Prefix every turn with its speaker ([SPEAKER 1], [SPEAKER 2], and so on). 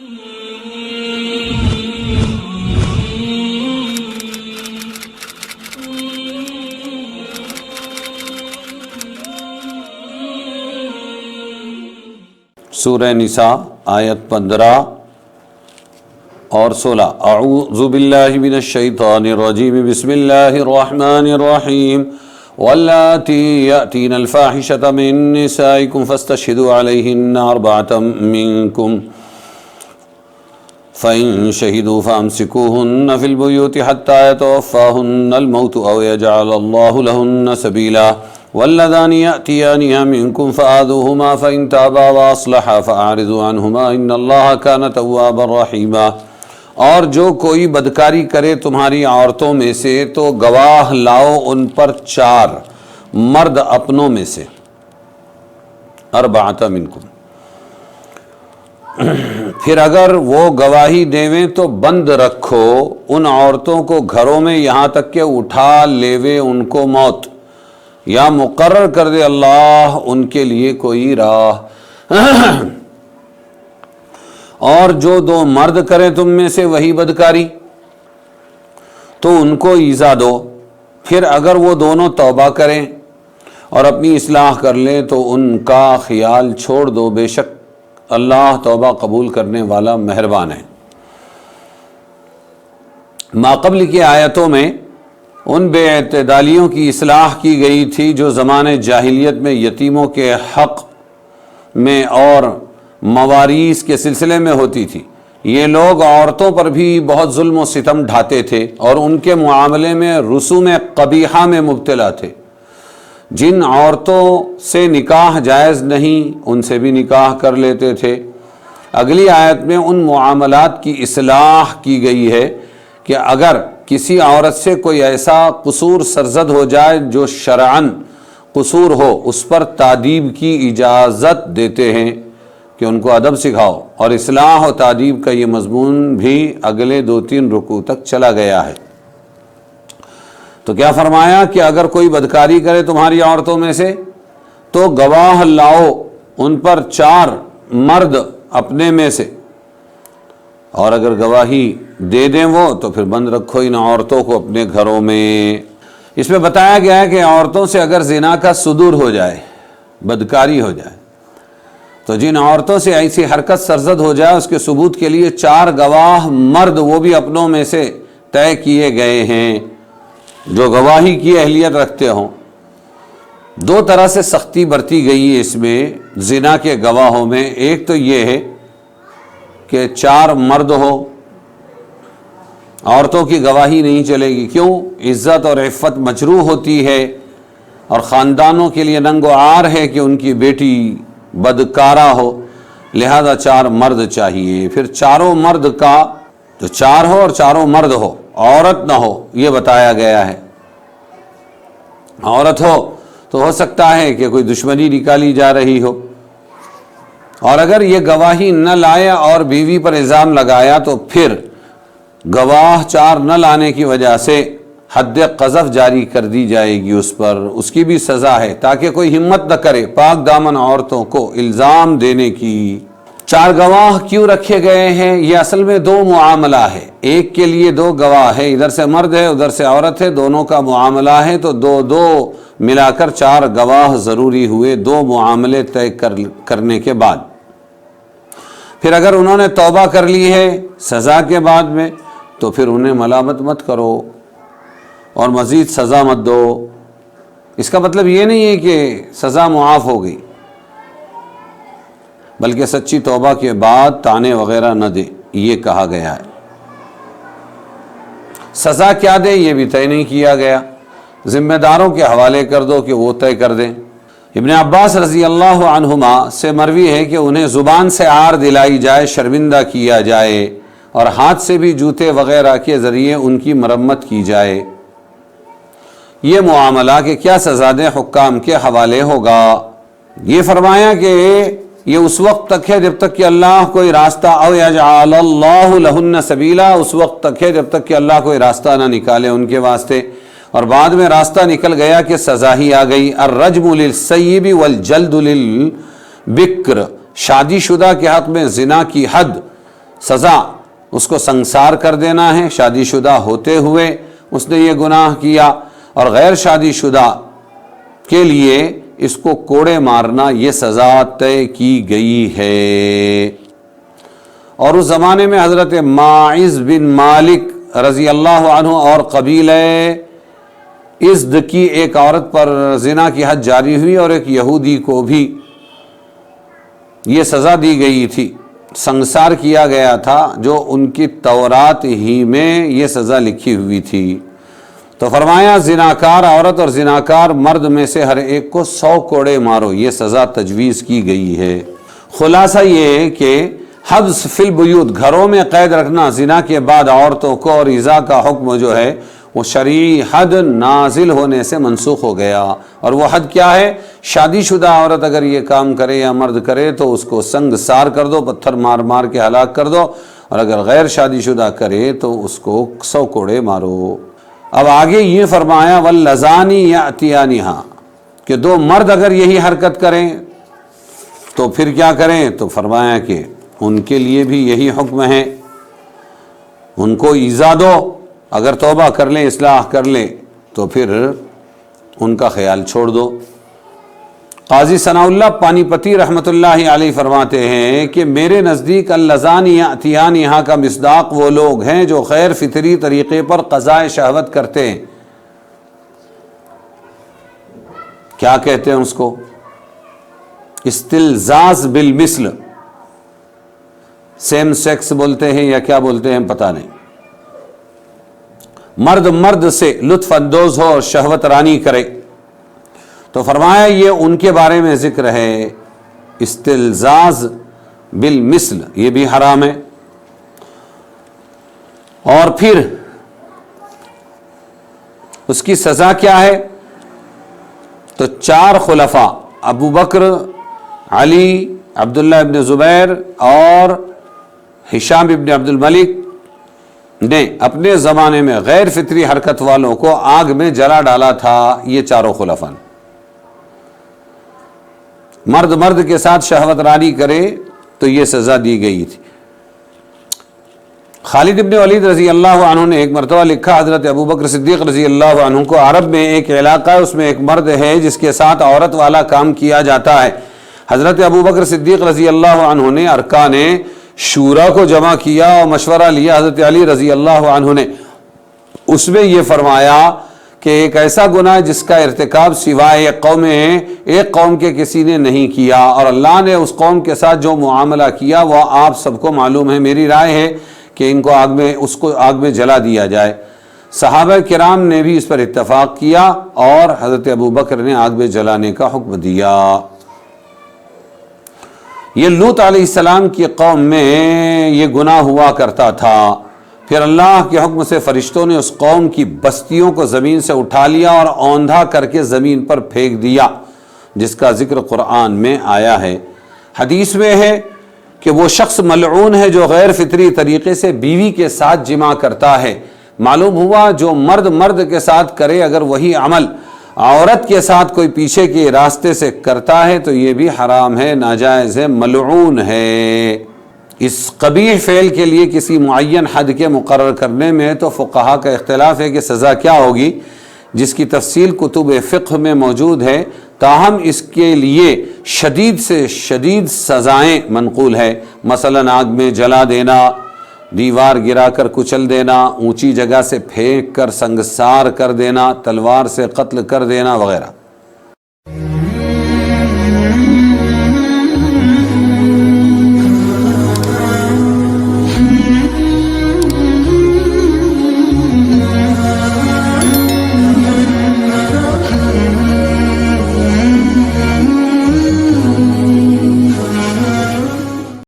[SPEAKER 1] سورہ نساء آیت 15 اور 16۔ اعوذ باللہ من الشیطان الرجیم، بسم اللہ الرحمن الرحیم۔ واللاتی یأتین الفاحشۃ من نسائکم فاستشہدوا علیہن اربعۃ منکم فإن شہدوا فامسکوہن فی البیوت حتی یتوفاہن الموت او یجعل اللہ لہن سبیلا۔ واللذان یأتیانها منکم فآذوہما فإن تابا واصلحا فأعرضوا عنہما ان اللہ کان توابا رحیما۔ اور جو کوئی بدکاری کرے تمہاری عورتوں میں سے تو گواہ لاؤ ان پر 4 مرد اپنوں میں سے، اربعۃ منکم۔ پھر اگر وہ گواہی دیویں تو بند رکھو ان عورتوں کو گھروں میں یہاں تک کہ اٹھا لیوے ان کو موت، یا مقرر کر دے اللہ ان کے لیے کوئی راہ۔ اور جو 2 مرد کریں تم میں سے وہی بدکاری تو ان کو ایذا دو، پھر اگر وہ دونوں توبہ کریں اور اپنی اصلاح کر لیں تو ان کا خیال چھوڑ دو، بے شک اللہ توبہ قبول کرنے والا مہربان ہے۔ ماقبل کی آیتوں میں ان بے اعتدالیوں کی اصلاح کی گئی تھی جو زمانے جاہلیت میں یتیموں کے حق میں اور مواریث کے سلسلے میں ہوتی تھی۔ یہ لوگ عورتوں پر بھی بہت ظلم و ستم ڈھاتے تھے اور ان کے معاملے میں رسوم قبیحہ میں مبتلا تھے۔ جن عورتوں سے نکاح جائز نہیں ان سے بھی نکاح کر لیتے تھے۔ اگلی آیت میں ان معاملات کی اصلاح کی گئی ہے کہ اگر کسی عورت سے کوئی ایسا قصور سرزد ہو جائے جو شرعاً قصور ہو، اس پر تادیب کی اجازت دیتے ہیں کہ ان کو ادب سکھاؤ، اور اصلاح و تادیب کا یہ مضمون بھی اگلے 2-3 رکوع تک چلا گیا ہے۔ تو کیا فرمایا کہ اگر کوئی بدکاری کرے تمہاری عورتوں میں سے تو گواہ لاؤ ان پر 4 مرد اپنے میں سے، اور اگر گواہی دے دیں وہ تو پھر بند رکھو ان عورتوں کو اپنے گھروں میں۔ اس میں بتایا گیا ہے کہ عورتوں سے اگر زنا کا صدور ہو جائے، بدکاری ہو جائے، تو جن عورتوں سے ایسی حرکت سرزد ہو جائے اس کے ثبوت کے لیے 4 گواہ مرد وہ بھی اپنوں میں سے طے کیے گئے ہیں جو گواہی کی اہلیت رکھتے ہوں۔ 2 طرح سے سختی برتی گئی ہے اس میں زنا کے گواہوں میں۔ ایک تو یہ ہے کہ 4 مرد ہو، عورتوں کی گواہی نہیں چلے گی، کیوں؟ عزت اور عفت مجروح ہوتی ہے اور خاندانوں کے لیے ننگ و عار ہے کہ ان کی بیٹی بدکارہ ہو، لہذا 4 مرد چاہیے۔ پھر 4 مرد کا جو 4 ہو اور 4 مرد ہو، عورت نہ ہو، یہ بتایا گیا ہے۔ عورت ہو تو ہو سکتا ہے کہ کوئی دشمنی نکالی جا رہی ہو، اور اگر یہ گواہی نہ لایا اور بیوی پر الزام لگایا تو پھر گواہ 4 نہ لانے کی وجہ سے حد قذف جاری کر دی جائے گی اس پر، اس کی بھی سزا ہے، تاکہ کوئی ہمت نہ کرے پاک دامن عورتوں کو الزام دینے کی۔ 4 گواہ کیوں رکھے گئے ہیں؟ یہ اصل میں 2 معاملہ ہے، ایک کے لیے 2 گواہ ہے، ادھر سے مرد ہے ادھر سے عورت ہے، دونوں کا معاملہ ہے، تو 2 ملا کر 4 گواہ ضروری ہوئے 2 معاملے طے کرنے کے بعد۔ پھر اگر انہوں نے توبہ کر لی ہے سزا کے بعد میں تو پھر انہیں ملامت مت کرو اور مزید سزا مت دو۔ اس کا مطلب یہ نہیں ہے کہ سزا معاف ہو گئی، بلکہ سچی توبہ کے بعد طعنے وغیرہ نہ دے، یہ کہا گیا ہے۔ سزا کیا دے یہ بھی طے نہیں کیا گیا، ذمہ داروں کے حوالے کر دو کہ وہ طے کر دیں۔ ابن عباس رضی اللہ عنہما سے مروی ہے کہ انہیں زبان سے عار دلائی جائے، شرمندہ کیا جائے، اور ہاتھ سے بھی جوتے وغیرہ کے ذریعے ان کی مرمت کی جائے۔ یہ معاملہ کہ کیا سزا دیں حکام کے حوالے ہوگا۔ یہ فرمایا کہ یہ اس وقت تک ہے جب تک کہ اللہ کوئی راستہ، او یجعل اللہ لہن سبیلا، اس وقت تک ہے جب تک کہ اللہ کوئی راستہ نہ نکالے ان کے واسطے، اور بعد میں راستہ نکل گیا کہ سزا ہی آ گئی۔ الرجم للسیب والجلد للبکر، شادی شدہ کے حق میں زنا کی حد سزا اس کو سنگسار کر دینا ہے، شادی شدہ ہوتے ہوئے اس نے یہ گناہ کیا، اور غیر شادی شدہ کے لیے اس کو کوڑے مارنا یہ سزا طے کی گئی ہے۔ اور اس زمانے میں حضرت ماعز بن مالک رضی اللہ عنہ اور قبیلہ ازد کی ایک عورت پر زنا کی حد جاری ہوئی، اور ایک یہودی کو بھی یہ سزا دی گئی تھی، سنگسار کیا گیا تھا، جو ان کی تورات ہی میں یہ سزا لکھی ہوئی تھی۔ تو فرمایا زناکار عورت اور زناکار مرد میں سے ہر ایک کو 100 کوڑے مارو، یہ سزا تجویز کی گئی ہے۔ خلاصہ یہ ہے کہ حبس فی البیوت، گھروں میں قید رکھنا زنا کے بعد عورتوں کو، اور ایذا کا حکم جو ہے وہ شرعی حد نازل ہونے سے منسوخ ہو گیا۔ اور وہ حد کیا ہے؟ شادی شدہ عورت اگر یہ کام کرے یا مرد کرے تو اس کو سنگ سار کر دو، پتھر مار مار کے ہلاک کر دو، اور اگر غیر شادی شدہ کرے تو اس کو 100 کوڑے مارو۔ اب آگے یہ فرمایا واللذانی یأتیانہا، کہ 2 مرد اگر یہی حرکت کریں تو پھر کیا کریں؟ تو فرمایا کہ ان کے لیے بھی یہی حکم ہے، ان کو ایذا دو، اگر توبہ کر لیں، اصلاح کر لیں تو پھر ان کا خیال چھوڑ دو۔ قاضی ثناء اللہ پانی پتی رحمۃ اللہ علیہ فرماتے ہیں کہ میرے نزدیک اللذان یأتیانہا کا مصداق وہ لوگ ہیں جو غیر فطری طریقے پر قضاء شہوت کرتے ہیں۔ کیا کہتے ہیں اس کو؟ استلزاز بالمثل، سیم سیکس بولتے ہیں یا کیا بولتے ہیں پتہ نہیں، مرد مرد سے لطف اندوز ہو اور شہوت رانی کرے، تو فرمایا یہ ان کے بارے میں ذکر ہے، استلزاز بالمثل یہ بھی حرام ہے۔ اور پھر اس کی سزا کیا ہے؟ تو 4 خلفاء ابو بکر، علی، عبداللہ ابن زبیر اور ہشام ابن عبد الملک نے اپنے زمانے میں غیر فطری حرکت والوں کو آگ میں جلا ڈالا تھا۔ یہ 4 خلفاء مرد مرد کے ساتھ شہوت رانی کرے تو یہ سزا دی گئی تھی۔ خالد ابن ولید رضی اللہ عنہ نے ایک مرتبہ لکھا، حضرت ابو بکر صدیق رضی اللہ عنہ کو عرب میں ایک علاقہ ہے، اس میں ایک مرد ہے جس کے ساتھ عورت والا کام کیا جاتا ہے۔ حضرت ابو بکر صدیق رضی اللہ عنہ نے ارکان شورا کو جمع کیا اور مشورہ لیا حضرت علی رضی اللہ عنہ نے، اس میں یہ فرمایا کہ ایک ایسا گناہ جس کا ارتکاب سوائے ایک قوم کے کسی نے نہیں کیا، اور اللہ نے اس قوم کے ساتھ جو معاملہ کیا وہ آپ سب کو معلوم ہے، میری رائے ہے کہ اس کو آگ میں جلا دیا جائے۔ صحابہ کرام نے بھی اس پر اتفاق کیا اور حضرت ابو بکر نے آگ میں جلانے کا حکم دیا۔ یہ لوط علیہ السلام کی قوم میں یہ گناہ ہوا کرتا تھا، پھر اللہ کے حکم سے فرشتوں نے اس قوم کی بستیوں کو زمین سے اٹھا لیا اور اوندھا کر کے زمین پر پھینک دیا، جس کا ذکر قرآن میں آیا ہے۔ حدیث میں ہے کہ وہ شخص ملعون ہے جو غیر فطری طریقے سے بیوی کے ساتھ جمع کرتا ہے۔ معلوم ہوا جو مرد مرد کے ساتھ کرے اگر وہی عمل عورت کے ساتھ کوئی پیچھے کے راستے سے کرتا ہے تو یہ بھی حرام ہے، ناجائز ہے، ملعون ہے۔ اس قبیح فعل کے لیے کسی معین حد کے مقرر کرنے میں تو فقہا کا اختلاف ہے کہ سزا کیا ہوگی، جس کی تفصیل کتب فقہ میں موجود ہے، تاہم اس کے لیے شدید سے شدید سزائیں منقول ہے، مثلا آگ میں جلا دینا، دیوار گرا کر کچل دینا، اونچی جگہ سے پھینک کر سنگسار کر دینا، تلوار سے قتل کر دینا وغیرہ۔